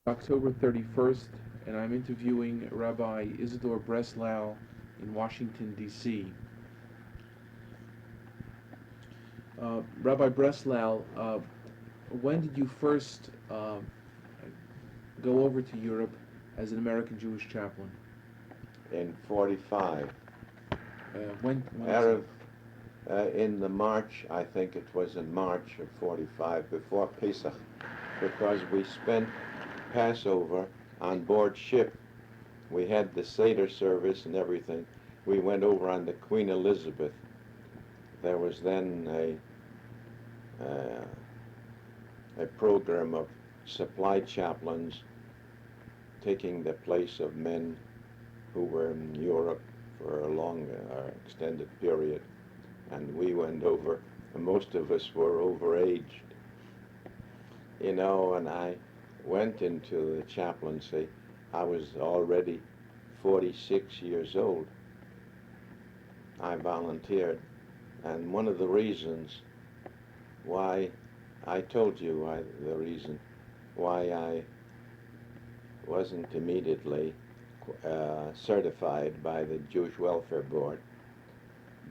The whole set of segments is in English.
October 31st, and I'm interviewing Rabbi Isadore Breslau in Washington, D.C. Rabbi Breslau, when did you first go over to Europe as an American Jewish chaplain? In 45. When Erev, in the March, I think it was in March of 45, before Pesach, because we spent Passover on board ship. We had the Seder service and everything. We went over on the Queen Elizabeth. There was then a program of supply chaplains taking the place of men who were in Europe for a long, extended period. And we went over, and most of us were overaged. You know, and I went into the chaplaincy. I was already 46 years old. I volunteered. And one of the reasons why, I told you the reason why I wasn't immediately certified by the Jewish Welfare Board.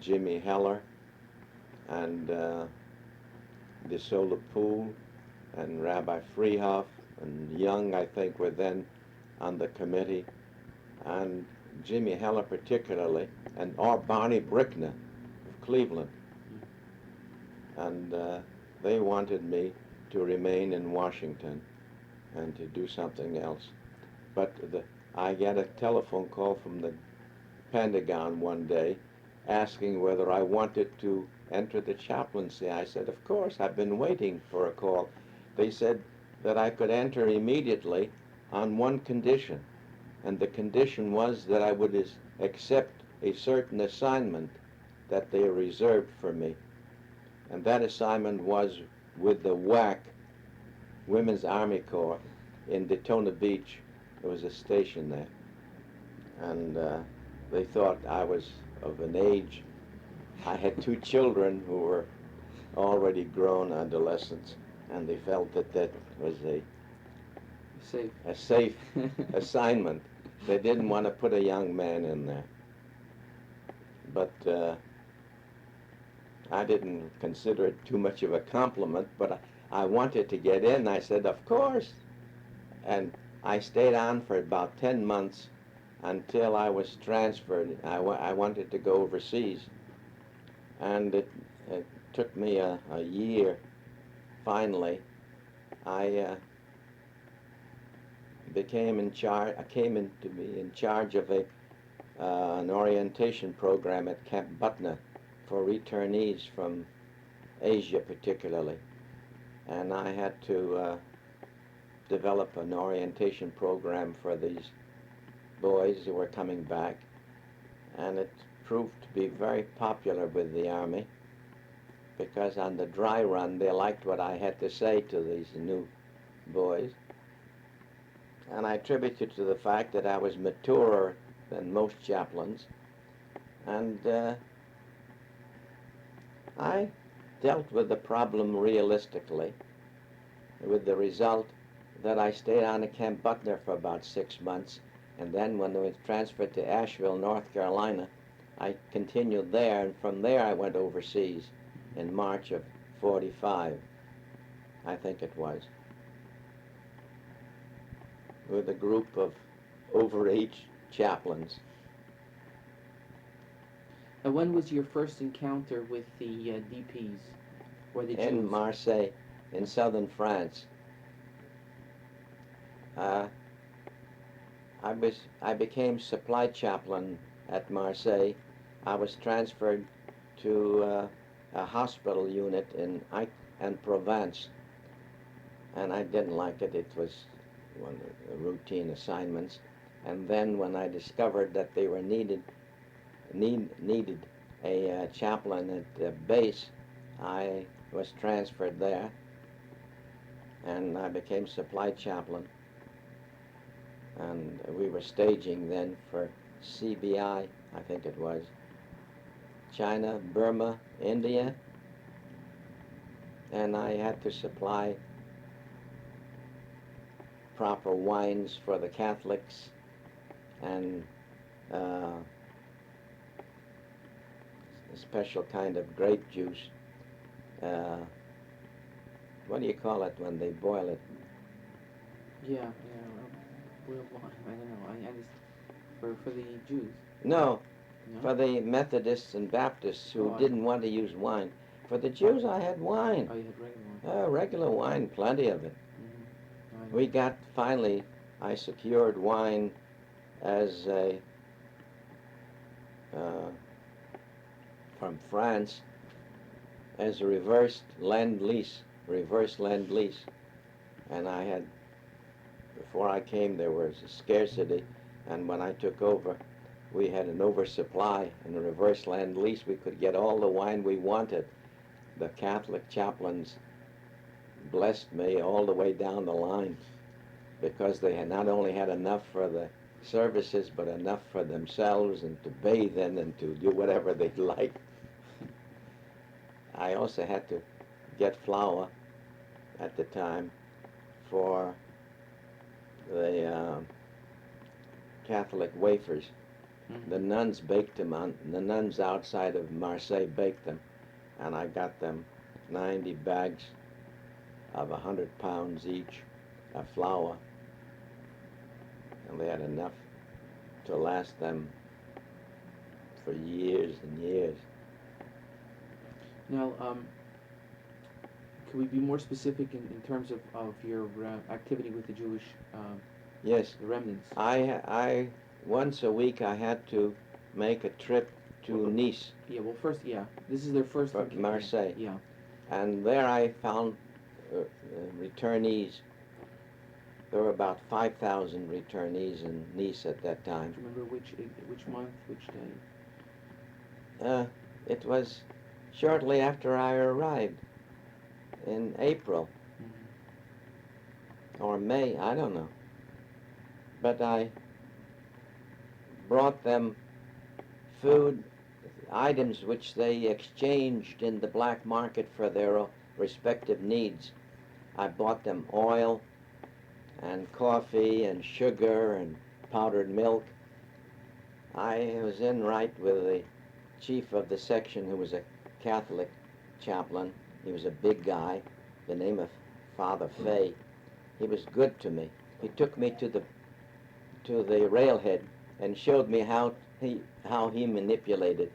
Jimmy Heller and DeSola Poole and Rabbi Freehoff and Young, I think, were then on the committee, and Jimmy Heller particularly, and Barney Brickner of Cleveland. And they wanted me to remain in Washington and to do something else. But I got a telephone call from the Pentagon one day asking whether I wanted to enter the chaplaincy. I said, of course, I've been waiting for a call. They said that I could enter immediately on one condition, and the condition was that I would accept a certain assignment that they reserved for me. And that assignment was with the WAC, Women's Army Corps, in Daytona Beach. There was a station there. And they thought I was of an age. I had two children who were already grown adolescents, and they felt that that was a safe assignment. They didn't want to put a young man in there. But I didn't consider it too much of a compliment, but I wanted to get in. I said, of course. And I stayed on for about 10 months until I was transferred. I wanted to go overseas. And it took me a year. Finally, I became in charge. I came in to be in charge of an orientation program at Camp Butner for returnees from Asia particularly. And I had to develop an orientation program for these boys who were coming back. And it proved to be very popular with the Army, because on the dry run they liked what I had to say to these new boys. And I attribute it to the fact that I was maturer than most chaplains. And I dealt with the problem realistically, with the result that I stayed on at Camp Butner for about 6 months, and then when I was transferred to Asheville, North Carolina, I continued there, and from there I went overseas in March of 45, I think it was, with a group of overage chaplains. And when was your first encounter with the DPs, or the Jews? In Marseille, in southern France. I became supply chaplain at Marseille. I was transferred to a hospital unit in Aix-en-Provence, and I didn't like it. It was one of the routine assignments. And then when I discovered that they were needed a chaplain at the base, I was transferred there, and I became supply chaplain. And we were staging then for CBI, I think it was, China, Burma, India, and I had to supply proper wines for the Catholics, and a special kind of grape juice. What do you call it when they boil it? Yeah, boiled wine. I don't know. I just for the Jews. No, No? for the Methodists and Baptists who Oh, I- didn't want to use wine. For the Jews, I had wine. Oh, you had regular wine. Regular wine, plenty of it. Mm-hmm. We got, finally, I secured wine as a, from France, as a reverse Lend-Lease. And I had, before I came, there was a scarcity, and when I took over, we had an oversupply. In the reverse Lend-Lease, we could get all the wine we wanted. The Catholic chaplains blessed me all the way down the line, because they had not only had enough for the services, but enough for themselves and to bathe in and to do whatever they'd like. I also had to get flour at the time for the Catholic wafers. Mm-hmm. The nuns baked them the nuns outside of Marseille baked them, and I got them 90 bags of 100 pounds each of flour, and they had enough to last them for years and years. Now, can we be more specific in terms of your activity with the Jewish Yes, the remnants? I once a week I had to make a trip to Nice, Yeah. Well, first, yeah. This is their first. From Marseille. Yeah. and there I found returnees. There were about 5,000 returnees in Nice at that time. Do you remember which month, which day? It was shortly after I arrived, in April Mm-hmm. or May, I don't know. But I brought them food, items which they exchanged in the black market for their respective needs. I bought them oil and coffee and sugar and powdered milk. I was in right with the chief of the section, who was a Catholic chaplain. He was a big guy, the name of Father Fay. He was good to me. He took me to the railhead and showed me how he manipulated.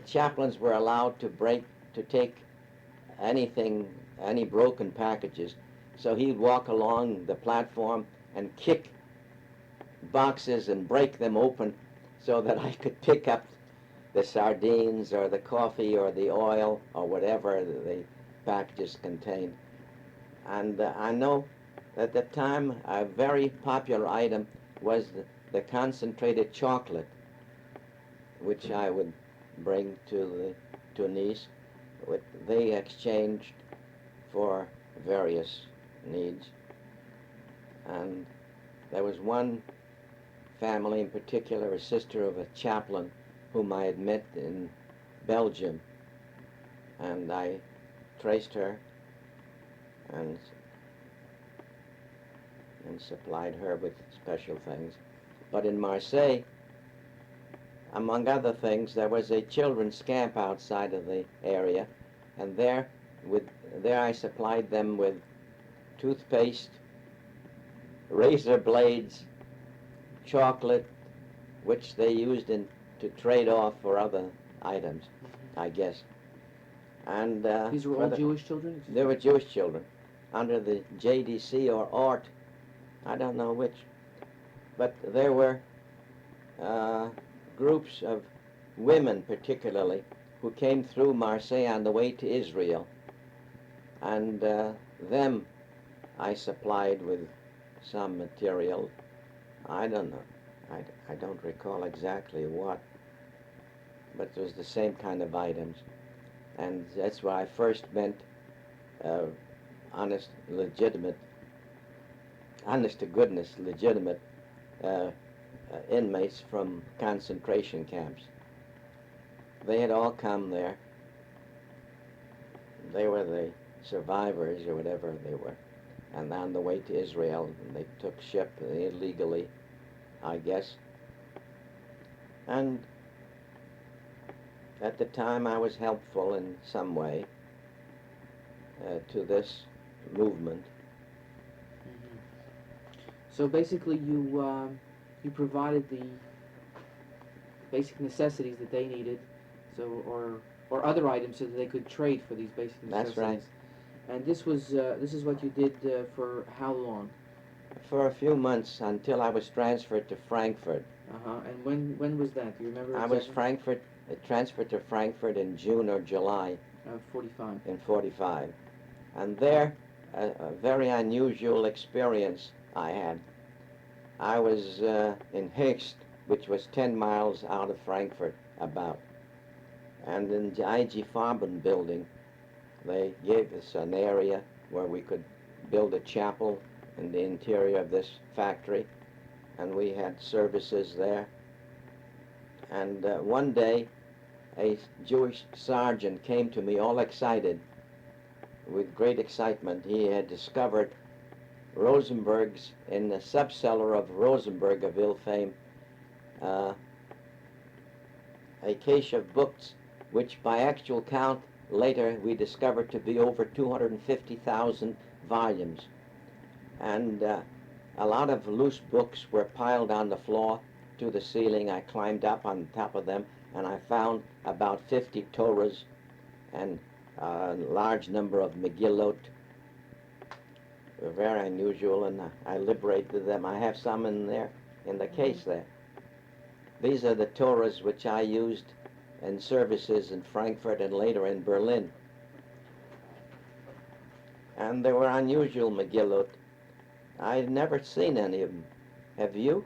Chaplains were allowed to take anything, any broken packages. So he'd walk along the platform and kick boxes and break them open so that I could pick up the sardines or the coffee or the oil or whatever the packages contained. And I know at the time a very popular item was the concentrated chocolate, which I would bring to Nice. They exchanged for various needs. And there was one family in particular, a sister of a chaplain whom I had met in Belgium, and I traced her and supplied her with special things. But in Marseille, among other things, there was a children's camp outside of the area, and there I supplied them with toothpaste, razor blades, chocolate, which they used to trade off for other items, I guess. And These were all Jewish children? They were Jewish children, under the JDC or ART, I don't know which. But there were groups of women, particularly, who came through Marseille on the way to Israel, and them I supplied with some material. I don't know. I don't recall exactly what, but it was the same kind of items. And that's where I first met honest to goodness, legitimate inmates from concentration camps. They had all come there. They were the survivors or whatever they were. and on the way to Israel, and they took ship illegally, I guess. And at the time I was helpful in some way to this movement. So basically you provided the basic necessities that they needed, so or other items so that they could trade for these basic necessities. That's right. And this is what you did for how long? For a few months until I was transferred to Frankfurt. And when was that? Do you remember? I was transferred to Frankfurt in June or July. 45. In 45. And there, a very unusual experience I had. I was in Höchst, which was 10 miles out of Frankfurt, about. And in the IG Farben building, they gave us an area where we could build a chapel in the interior of this factory, and we had services there. And one day, a Jewish sergeant came to me all excited, with great excitement. He had discovered Rosenberg's, in the subcellar of Rosenberg of ill fame, a cache of books which by actual count later we discovered to be over 250,000 volumes. And a lot of loose books were piled on the floor to the ceiling. I climbed up on top of them and I found about 50 Torahs and a large number of Megillot. They were very unusual, and I liberated them. I have some in there, in the case there. These are the Torahs which I used in services in Frankfurt and later in Berlin. And they were unusual Megillot. I'd never seen any of them. Have you?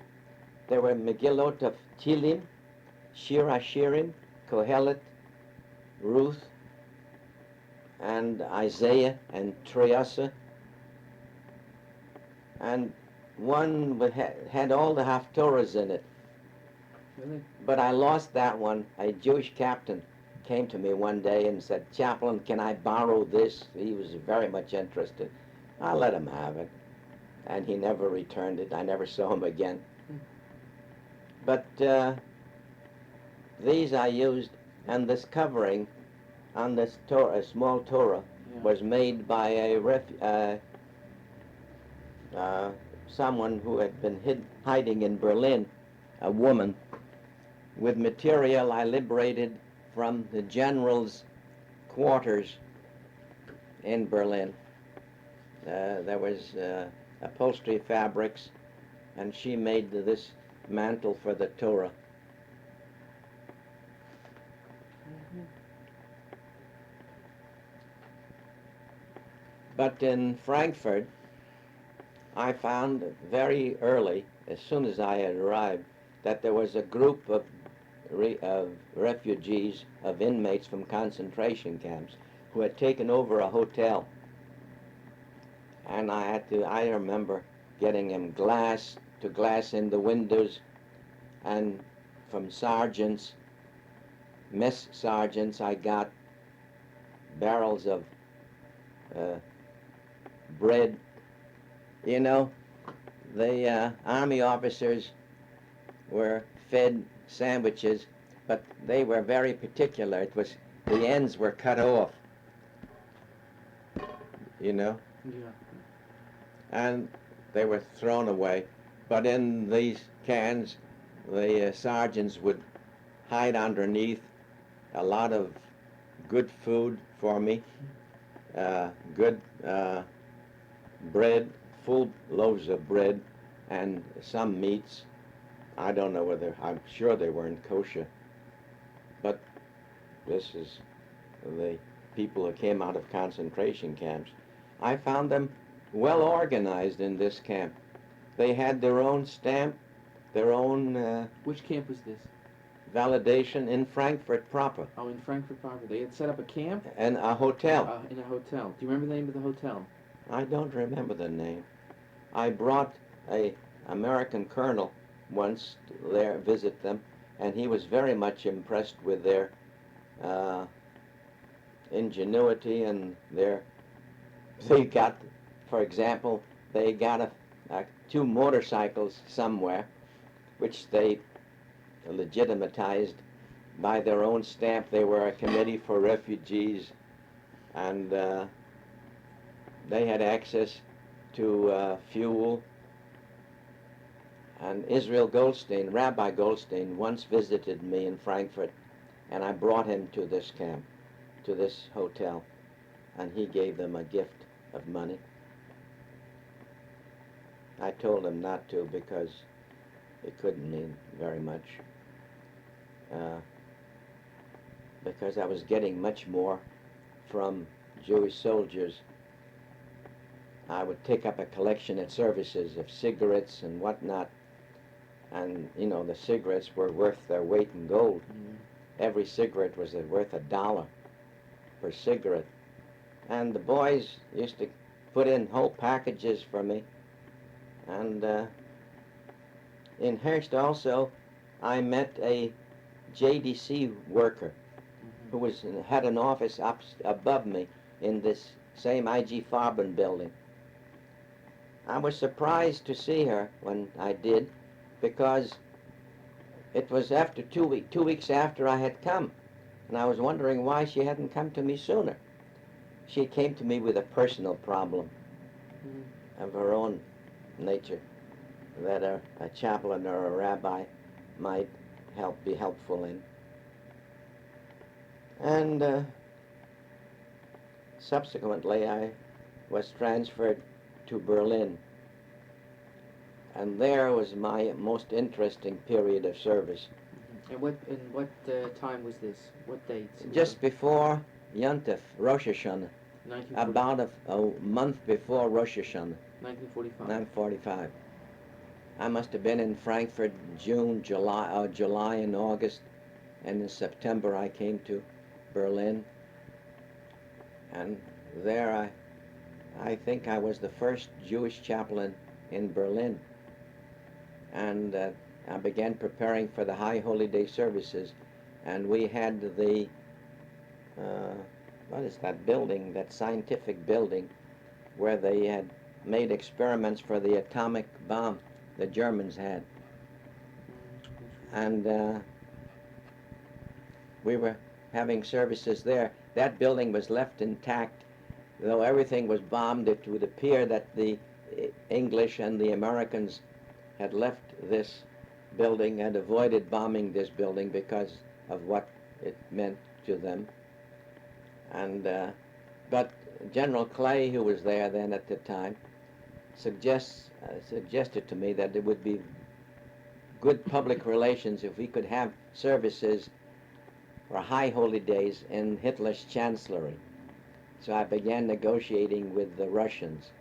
There were Megillot of Tilim, Shir Hashirim, Kohelet, Ruth, and Isaiah and Triasa. And one had all the Haftorahs in it. Really? But I lost that one. A Jewish captain came to me one day and said, "Chaplain, can I borrow this?" He was very much interested. I let him have it. And he never returned it. I never saw him again. But these I used, and this covering on this Torah, a small Torah, was made by a someone who had been hiding in Berlin, a woman, with material I liberated from the general's quarters in Berlin. There was upholstery fabrics, and she made this mantle for the Torah. But in Frankfurt, I found very early, as soon as I had arrived, that there was a group of refugees, of inmates from concentration camps, who had taken over a hotel. And I remember getting them glass in the windows, and from sergeants, mess sergeants, I got barrels of bread. You know, the army officers were fed sandwiches, but they were very particular. The ends were cut off, you know? Yeah. And they were thrown away. But in these cans, the sergeants would hide underneath a lot of good food for me, good bread, full loaves of bread, and some meats. I don't know whether, I'm sure they weren't kosher. But this is the people who came out of concentration camps. I found them well organized in this camp. They had their own stamp, their own Which camp was this? validation in Frankfurt proper. Oh, in Frankfurt proper. They had set up a camp? And a hotel. In a hotel. Do you remember the name of the hotel? I don't remember the name. I brought a American colonel once to there visit them, and he was very much impressed with their ingenuity and they got for example, they got two motorcycles somewhere, which they legitimatized by their own stamp. They were a committee for refugees, and they had access to fuel. And Israel Goldstein, Rabbi Goldstein, once visited me in Frankfurt, and I brought him to this camp, to this hotel, and he gave them a gift of money. I told him not to because it couldn't mean very much, because I was getting much more from Jewish soldiers. I would take up a collection at services of cigarettes and whatnot, and you know, the cigarettes were worth their weight in gold. Every cigarette was worth $1 per cigarette, and the boys used to put in whole packages for me. And in Hearst also, I met a JDC worker who had an office up above me in this same I.G. Farben building. I was surprised to see her when I did, because it was after 2 weeks after I had come, and I was wondering why she hadn't come to me sooner. She came to me with a personal problem of her own nature that a chaplain or a rabbi might be helpful in. And subsequently I was transferred to Berlin, and there was my most interesting period of service. And what time was this? What dates? Just before Yontif, Rosh Hashanah, 1940, about a month before Rosh Hashanah, 1945. 1945. I must have been in Frankfurt July and August, and in September I came to Berlin, and there I think I was the first Jewish chaplain in Berlin, and I began preparing for the High Holy Day services, and we had the what is that building, that scientific building where they had made experiments for the atomic bomb the Germans had. And we were having services there. That building was left intact. Though everything was bombed, it would appear that the English and the Americans had left this building and avoided bombing this building because of what it meant to them. And but General Clay, who was there then at the time, suggested to me that it would be good public relations if we could have services for High Holy Days in Hitler's chancellery. So I began negotiating with the Russians,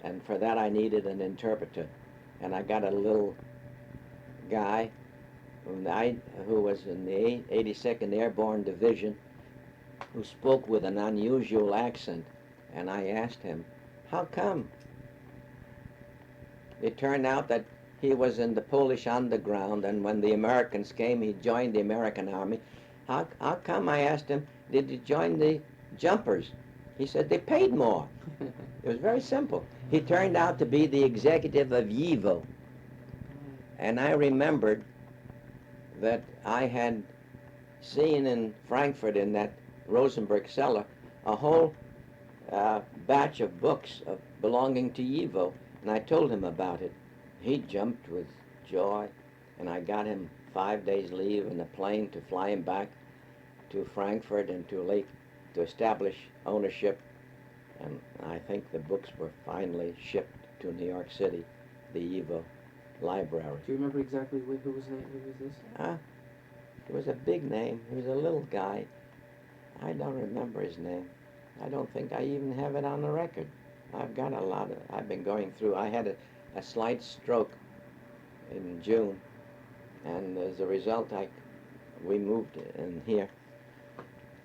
and for that I needed an interpreter. And I got a little guy who was in the 82nd Airborne Division, who spoke with an unusual accent, and I asked him, how come? It turned out that he was in the Polish underground, and when the Americans came, he joined the American army. How come, I asked him, did you join the jumpers? He said they paid more. It was very simple. He turned out to be the executive of YIVO. And I remembered that I had seen in Frankfurt in that Rosenberg cellar a whole batch of books belonging to YIVO, and I told him about it. He jumped with joy, and I got him 5 days leave in a plane to fly him back to Frankfurt and to establish ownership, and I think the books were finally shipped to New York City, the YIVO library. Do you remember exactly who was this? It was a big name. He was a little guy. I don't remember his name. I don't think I even have it on the record. I've got a lot of, I've been going through. I had a slight stroke in June, and as a result, we moved in here.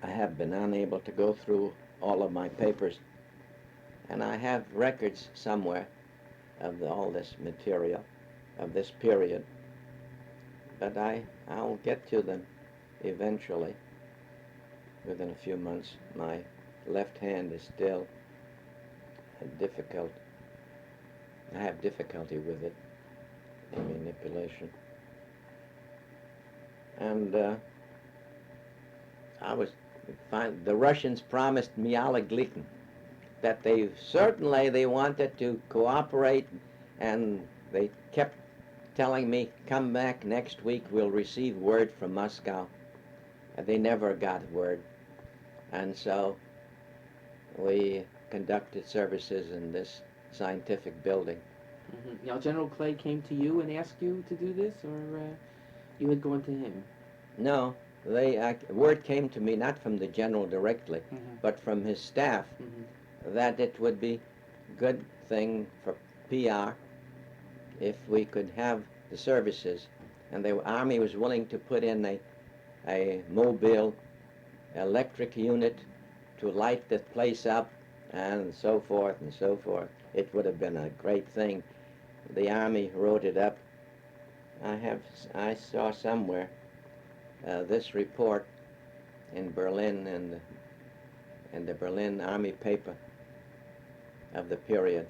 I have been unable to go through all of my papers, and I have records somewhere of all this material, of this period, but I'll get to them eventually. Within a few months. My left hand is still difficult. I have difficulty with it, the manipulation. And the Russians promised me Glicken, that they wanted to cooperate, and they kept telling me, come back next week, we'll receive word from Moscow. And they never got word. And so we conducted services in this scientific building. Mm-hmm. Now, General Clay came to you and asked you to do this, or you had gone to him? No, word came to me not from the general directly, but from his staff, that it would be a good thing for PR if we could have the services. And the Army was willing to put in a mobile electric unit to light the place up, and so forth and so forth. It would have been a great thing. The Army wrote it up. I saw somewhere this report in Berlin, in the Berlin Army paper of the period,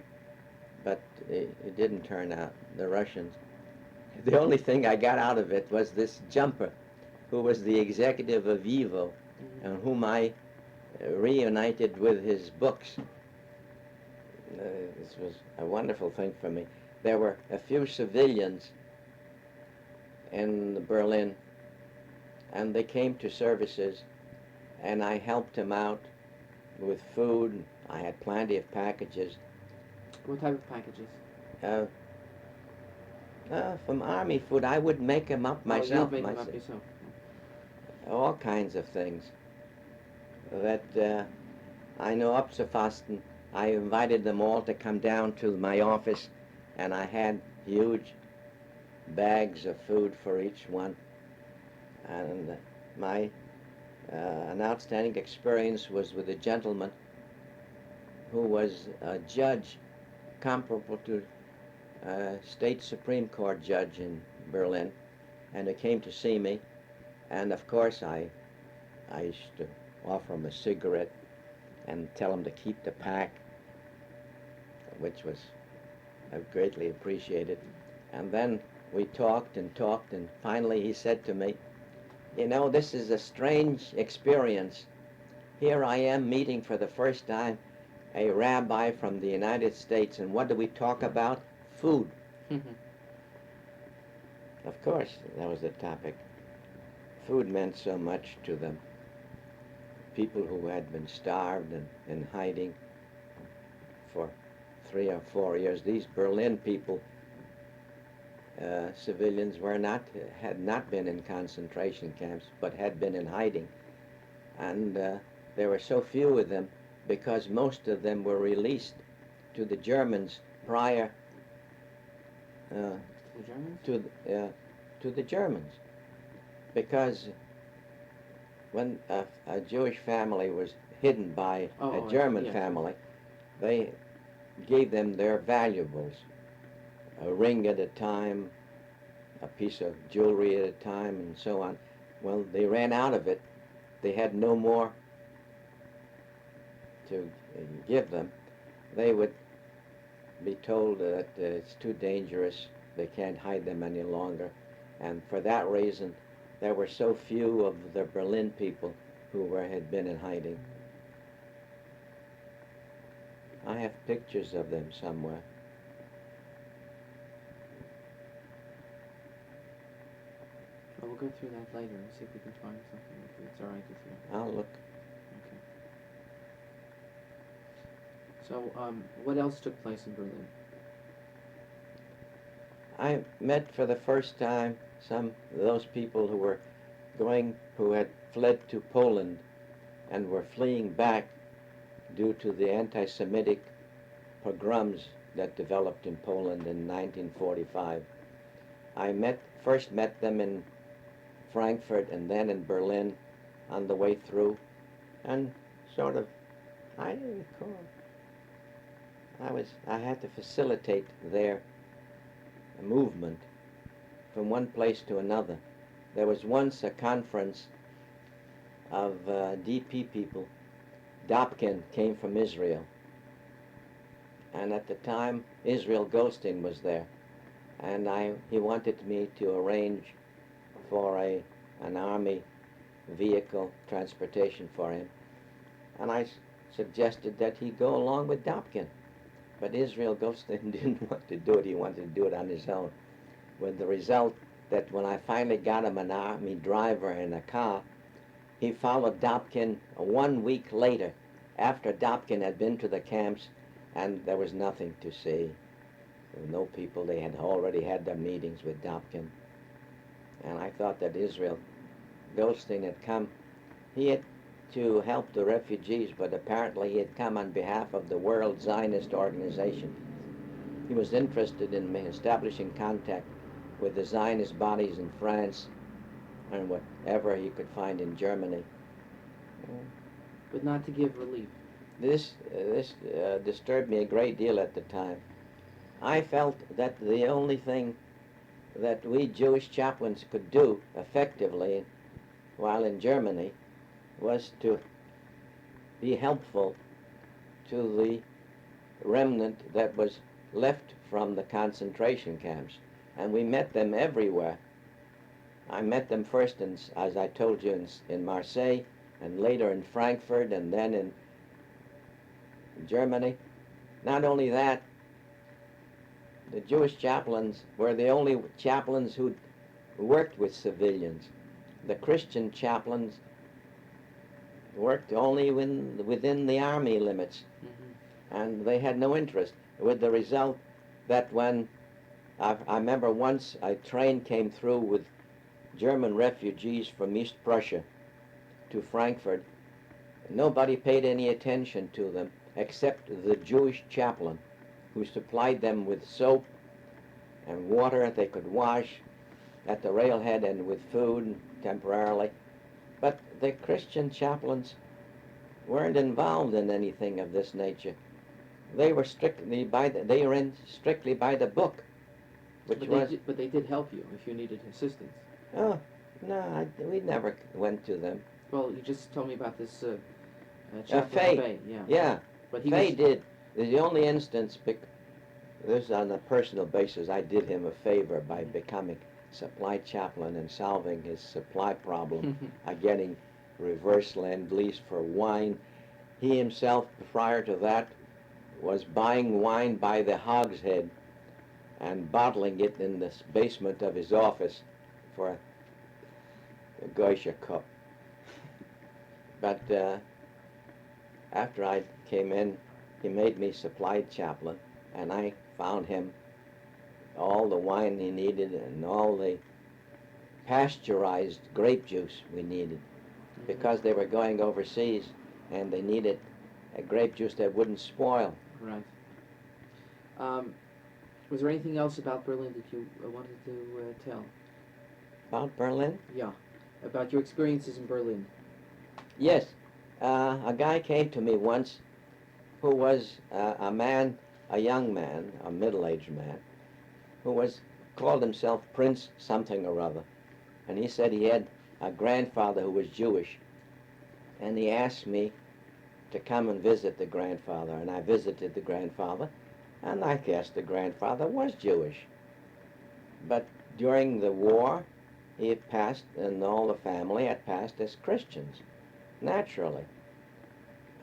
but it didn't turn out. The Russians. The only thing I got out of it was this jumper, who was the executive of Vivo, and whom I reunited with his books. This was a wonderful thing for me. There were a few civilians in Berlin, and they came to services, and I helped them out with food. I had plenty of packages. What type of packages? From Army food. I would make them up myself. You'd make them up yourself. All kinds of things that I know up so fast. I invited them all to come down to my office, and I had huge bags of food for each one. And my an outstanding experience was with a gentleman who was a judge comparable to a state Supreme Court judge in Berlin, and he came to see me, and of course I used to offer him a cigarette and tell him to keep the pack, which was greatly appreciated. And then we talked, and finally he said to me, you know, this is a strange experience. Here I am meeting for the first time a rabbi from the United States, and what do we talk about? Food. Of course, that was the topic. Food meant so much to them. People who had been starved and in hiding for 3 or 4 years. These Berlin people, civilians, had not been in concentration camps, but had been in hiding. And there were so few of them because most of them were released to the Germans prior to the Germans, because when a Jewish family was hidden by a German family, they gave them their valuables, a ring at a time, a piece of jewelry at a time, and so on. Well, they ran out of it. They had no more to give them. They would be told that it's too dangerous, they can't hide them any longer. And for that reason, there were so few of the Berlin people who had been in hiding. I have pictures of them somewhere. Well, we'll go through that later and see if we can find something, if it's all right with you. I'll look. Okay. So, what else took place in Berlin? I met for the first time some of those people who had fled to Poland and were fleeing back due to the anti-Semitic pogroms that developed in Poland in 1945. I first met them in Frankfurt and then in Berlin on the way through, and I recall, I had to facilitate their movement from one place to another. There was once a conference of DP people. Dobkin came from Israel, and at the time Israel Goldstein was there, and he wanted me to arrange for an army vehicle transportation for him, and I suggested that he go along with Dobkin. But Israel Goldstein didn't want to do it. He wanted to do it on his own, with the result that when I finally got him an army driver in a car, he followed Dobkin 1 week later, after Dobkin had been to the camps, and there was nothing to see. There were no people. They had already had their meetings with Dobkin. And I thought that Israel Goldstein had come. He had to help the refugees, but apparently he had come on behalf of the World Zionist Organization. He was interested in establishing contact with the Zionist bodies in France and whatever he could find in Germany. But not to give relief. This disturbed me a great deal at the time. I felt that the only thing that we Jewish chaplains could do effectively while in Germany was to be helpful to the remnant that was left from the concentration camps. And we met them everywhere. I met them first, as I told you, in Marseille, and later in Frankfurt, and then in Germany. Not only that, the Jewish chaplains were the only chaplains who worked with civilians. The Christian chaplains worked only within the army limits, and they had no interest, with the result that when I remember once a train came through with German refugees from East Prussia to Frankfurt, nobody paid any attention to them except the Jewish chaplain, who supplied them with soap and water they could wash at the railhead, and with food temporarily. But the Christian chaplains weren't involved in anything of this nature. They were strictly by the book, which But they did help you if you needed assistance. Oh, no, we never went to them. Well, you just told me about this chaplain Faye. Yeah, But he Faye was, did. The only instance, this on a personal basis, I did him a favor by becoming supply chaplain and solving his supply problem by getting reverse Lend-Lease for wine. He himself, prior to that, was buying wine by the hogshead and bottling it in the basement of his office for a Geisha cup. But after I came in, he made me supply chaplain, and I found him all the wine he needed and all the pasteurized grape juice we needed, because they were going overseas and they needed a grape juice that wouldn't spoil. Right. Was there anything else about Berlin that you wanted to tell? About Berlin? Yeah, about your experiences in Berlin. Yes. A guy came to me once who was a young man, a middle-aged man, who called himself Prince something or other. And he said he had a grandfather who was Jewish. And he asked me to come and visit the grandfather. And I visited the grandfather, and I guess the grandfather was Jewish. But during the war, he had passed, and all the family had passed as Christians, naturally.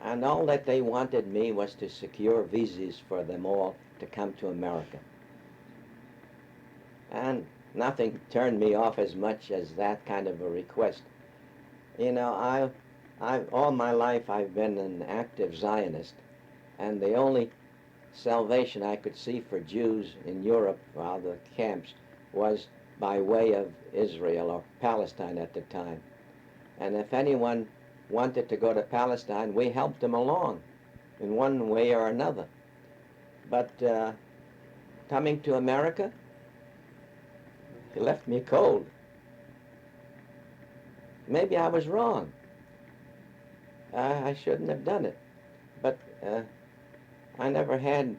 And all that they wanted me was to secure visas for them all to come to America. And nothing turned me off as much as that kind of a request. You know, all my life I've been an active Zionist, and the only salvation I could see for Jews in Europe while the camps was by way of Israel or Palestine at the time. And if anyone wanted to go to Palestine, we helped them along in one way or another. But coming to America, it left me cold. Maybe I was wrong. I shouldn't have done it. But I never had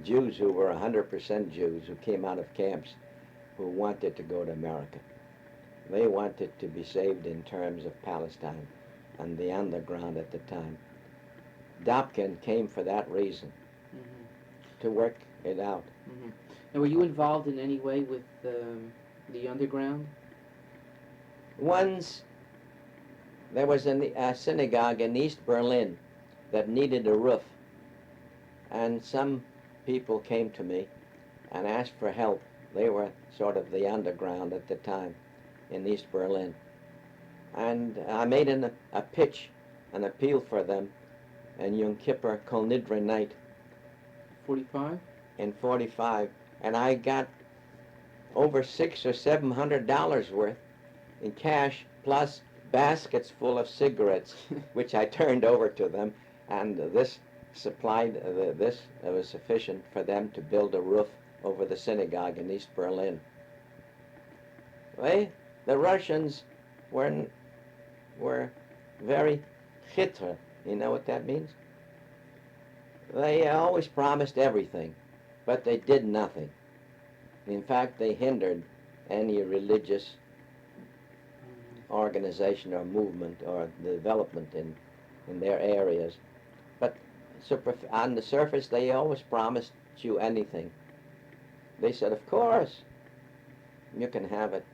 Jews who were 100% Jews who came out of camps who wanted to go to America. They wanted to be saved in terms of Palestine and the underground at the time. Dobkin came for that reason, to work it out. Now, were you involved in any way with the underground? Once there was a synagogue in East Berlin that needed a roof, and some people came to me and asked for help. They were sort of the underground at the time in East Berlin. And I made a pitch, an appeal for them in Yom Kippur Kol Nidre night 45? in 45, and I got over $600 or $700 worth in cash, plus baskets full of cigarettes, which I turned over to them, and this supplied, this was sufficient for them to build a roof over the synagogue in East Berlin. The Russians were very chitra. You know what that means? They always promised everything, but they did nothing. In fact, they hindered any religious organization or movement or development in their areas. But on the surface, they always promised you anything. They said, of course, you can have it.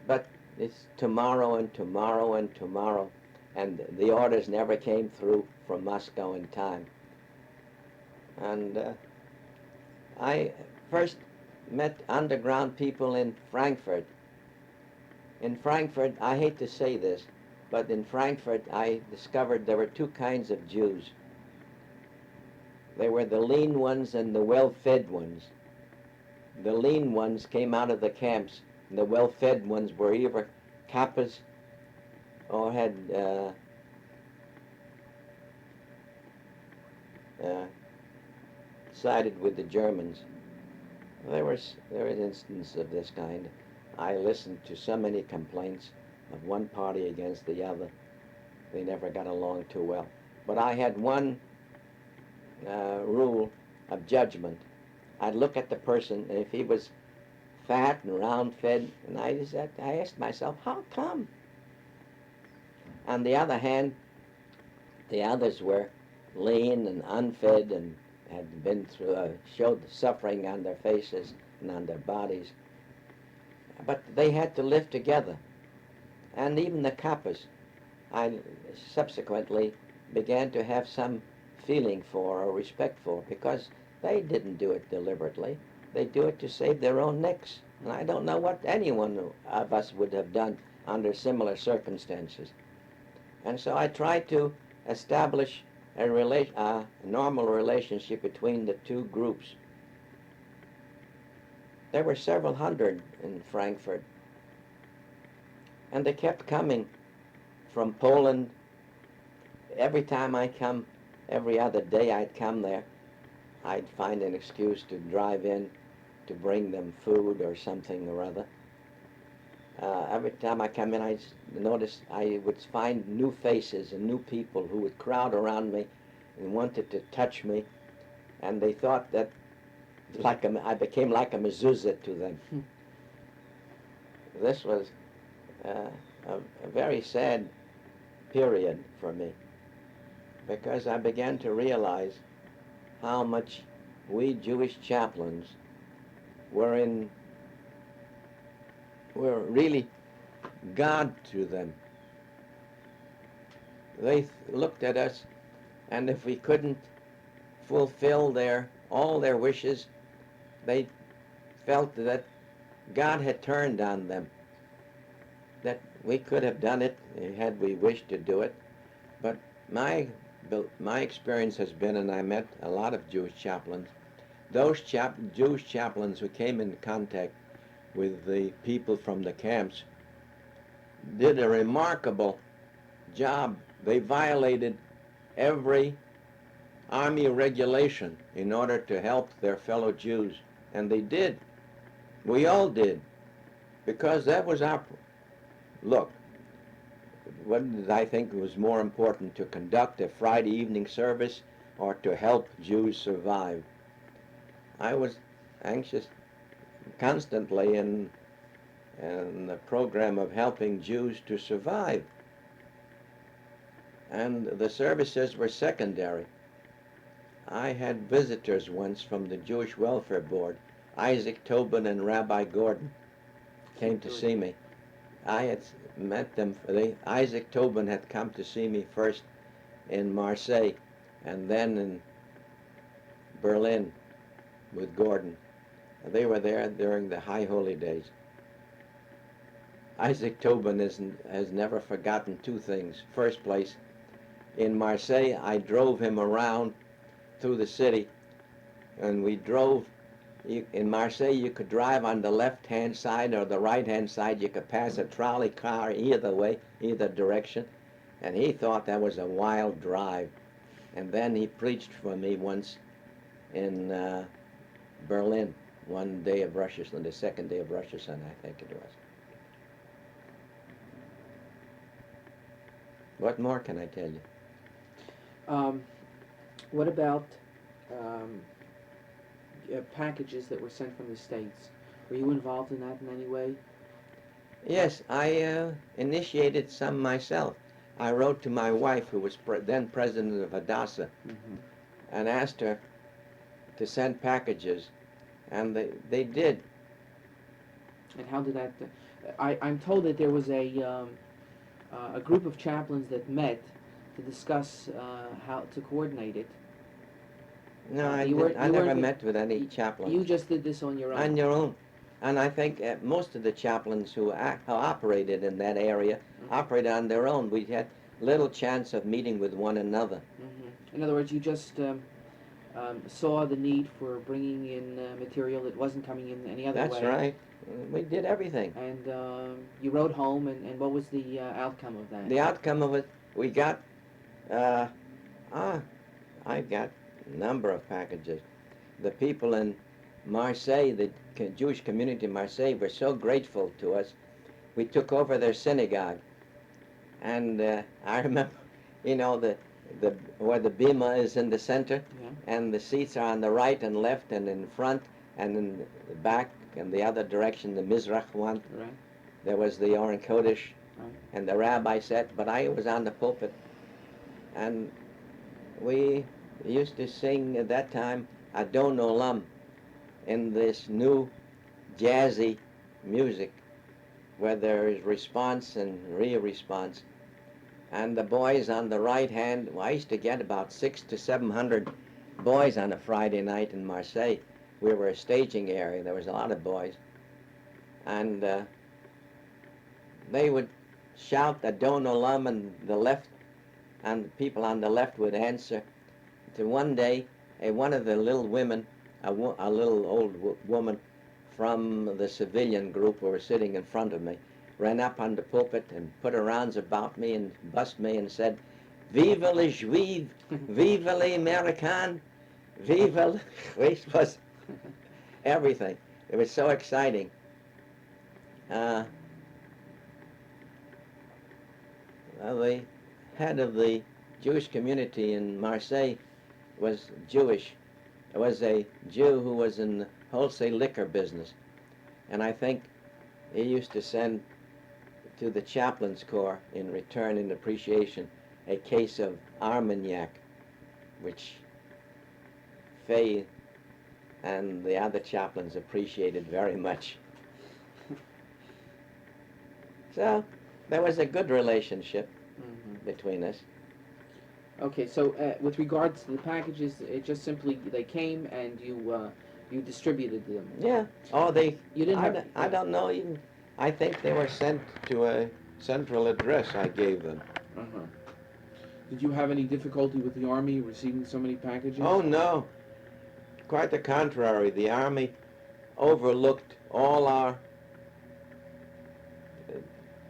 But it's tomorrow and tomorrow and tomorrow, and the orders never came through from Moscow in time. And I first met underground people in Frankfurt. In Frankfurt, I hate to say this, but in Frankfurt I discovered there were two kinds of Jews. There were the lean ones and the well-fed ones. The lean ones came out of the camps, and the well-fed ones were either kappas or had sided with the Germans. There were instances of this kind. I listened to so many complaints of one party against the other. They never got along too well. But I had one rule of judgment. I'd look at the person, and if he was fat and round-fed, and I asked myself, how come? On the other hand, the others were lean and unfed and had been through, showed suffering on their faces and on their bodies. But they had to live together. And even the kappas, I subsequently began to have some feeling for or respect for, because they didn't do it deliberately. They do it to save their own necks. And I don't know what any one of us would have done under similar circumstances. And so I tried to establish a normal relationship between the two groups. There were several hundred in Frankfurt, and they kept coming from Poland. Every time I come, every other day I'd come there, I'd find an excuse to drive in to bring them food or something or other. Every time I come in, I noticed I would find new faces and new people who would crowd around me and wanted to touch me, and they thought that I became like a mezuzah to them. This was a very sad period for me, because I began to realize how much we Jewish chaplains were really God to them. They looked at us, and if we couldn't fulfill all their wishes, they felt that God had turned on them, that we could have done it had we wished to do it. But my experience has been, and I met a lot of Jewish chaplains, those Jewish chaplains who came in contact with the people from the camps did a remarkable job. They violated every army regulation in order to help their fellow Jews, and they did. We all did, because that was our look. What did I think was more important, to conduct a Friday evening service or to help Jews survive? I was anxious constantly in the program of helping Jews to survive. And the services were secondary. I had visitors once from the Jewish Welfare Board. Isaac Tobin and Rabbi Gordon came to see me. I had met them. Isaac Tobin had come to see me first in Marseille and then in Berlin with Gordon. They were there during the High Holy Days. Isaac Tobin has never forgotten two things. First place, in Marseille, I drove him around through the city, and we drove. In Marseille, you could drive on the left-hand side or the right-hand side. You could pass a trolley car either way, either direction, and he thought that was a wild drive. And then he preached for me once in Berlin, one day of Rosh Hashanah, the second day of Rosh Hashanah, I think it was. What more can I tell you? What about packages that were sent from the States? Were you involved in that in any way? Yes, I initiated some myself. I wrote to my wife, who was then president of Hadassah, and asked her to send packages, and they did. And how did that? I'm told that there was a group of chaplains that met to discuss how to coordinate it. No, I never met with any chaplains. You just did this on your own. On your own. And I think most of the chaplains who operated in that area operated on their own. We had little chance of meeting with one another. In other words, you just saw the need for bringing in material that wasn't coming in any other way. That's right. We did everything. And you wrote home, and what was the outcome of that? The outcome of it, we got, I got a number of packages. The people in Marseille, the Jewish community in Marseille, were so grateful to us. We took over their synagogue. And I remember, you know, where the bima is in the center, and the seats are on the right and left and in front and in the back and the other direction, the Mizrach one. Right. There was the Oren Kodesh, right. And the rabbi sat, but I was on the pulpit. And we used to sing at that time Adon Olam in this new jazzy music where there is response and re-response. And the boys on the right hand, well, I used to get about 600 to 700 boys on a Friday night in Marseille. We were a staging area. There was a lot of boys. And they would shout Adon Olam on the left, and the people on the left would answer. To one day, one of the little women, a little old woman from the civilian group who were sitting in front of me, ran up on the pulpit and put her arms about me and bussed me and said, "Vive le Juif, vive l'Americain, vive le..." Which was everything. It was so exciting. The head of the Jewish community in Marseille was Jewish. It was a Jew who was in the wholesale liquor business. And I think he used to send to the chaplain's corps in return, in appreciation, a case of Armagnac, which Faye and the other chaplains appreciated very much. So there was a good relationship between us. Okay, so with regards to the packages, it just simply, they came and you distributed them. Yeah. Oh, You didn't I don't know even. I think they were sent to a central address I gave them. Did you have any difficulty with the Army receiving so many packages? Oh, no. Quite the contrary. The Army overlooked all our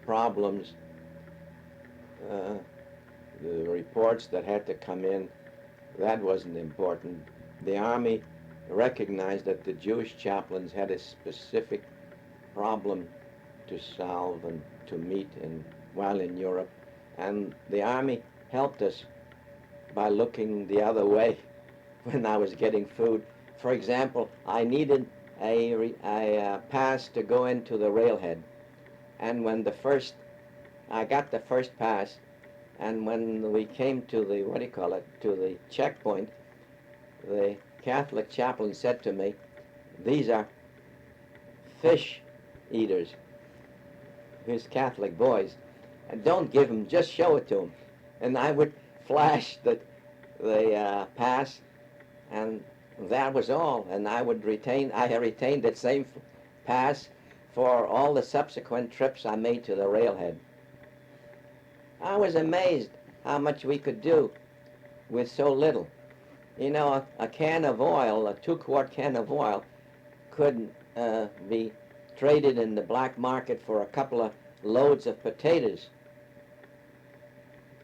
problems. The reports that had to come in, that wasn't important. The Army recognized that the Jewish chaplains had a specific problem to solve and to meet while in Europe, and the Army helped us by looking the other way when I was getting food. For example, I needed a pass to go into the railhead, and when I got the first pass, and when we came to the, to the checkpoint, the Catholic chaplain said to me, "These are fish eaters." His Catholic boys. And don't give them, just show it to them. And I would flash the pass, and that was all. And I retained that same pass for all the subsequent trips I made to the railhead. I was amazed how much we could do with so little. You know, a can of oil, a 2-quart can of oil, could be traded in the black market for a couple of loads of potatoes.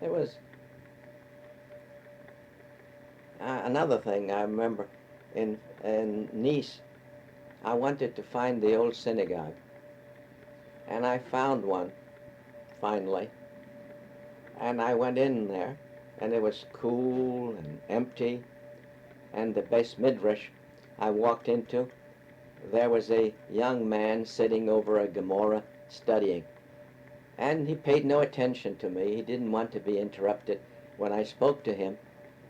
It was another thing I remember in Nice. I wanted to find the old synagogue, and I found one finally, and I went in there, and it was cool and empty, and the base midrash I walked into, there was a young man sitting over a Gemara studying. And he paid no attention to me. He didn't want to be interrupted. When I spoke to him,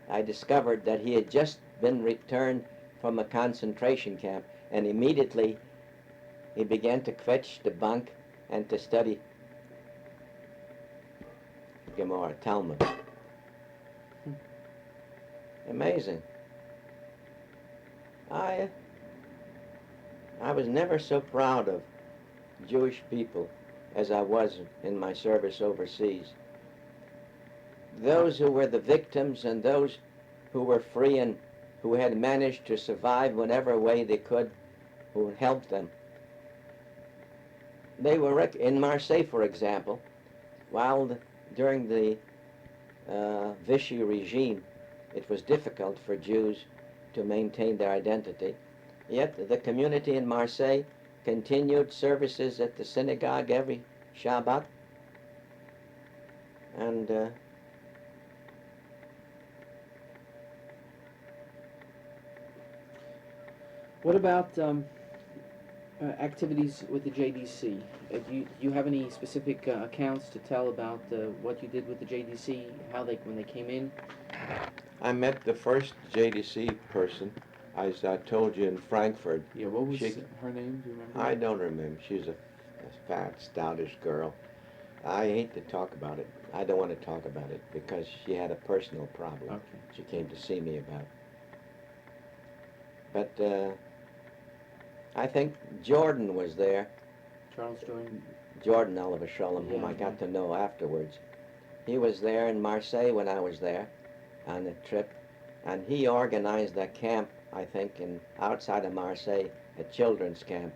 I discovered that he had just been returned from a concentration camp, and immediately he began to fetch the bunk and to study Gemara, Talmud. Amazing. I was never so proud of Jewish people as I was in my service overseas. Those who were the victims and those who were free and who had managed to survive whatever way they could, who helped them. They were in Marseille, for example, during the Vichy regime, it was difficult for Jews to maintain their identity. Yet the community in Marseille continued services at the synagogue every Shabbat. And what about activities with the JDC? Do you have any specific accounts to tell about what you did with the JDC, when they came in? I met the first JDC person, as I told you, in Frankfurt. Yeah, what was her name? Do you remember? I don't remember. She's a fat, stoutish girl. I hate to talk about it. I don't want to talk about it because she had a personal problem. Okay. She came to see me about. But I think Jordan was there. Charles Jordan? Jordan Oliver Sholem, whom Yeah, I got yeah. to know afterwards. He was there in Marseille when I was there on a trip, and he organized a camp, I think, outside of Marseille, a children's camp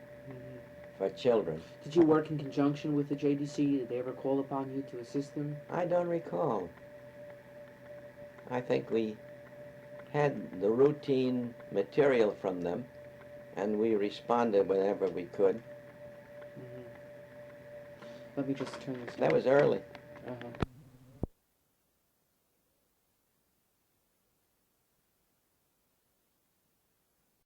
for children. Did you work in conjunction with the JDC? Did they ever call upon you to assist them? I don't recall. I think we had the routine material from them, and we responded whenever we could. Let me just turn this. That was early. Uh-huh.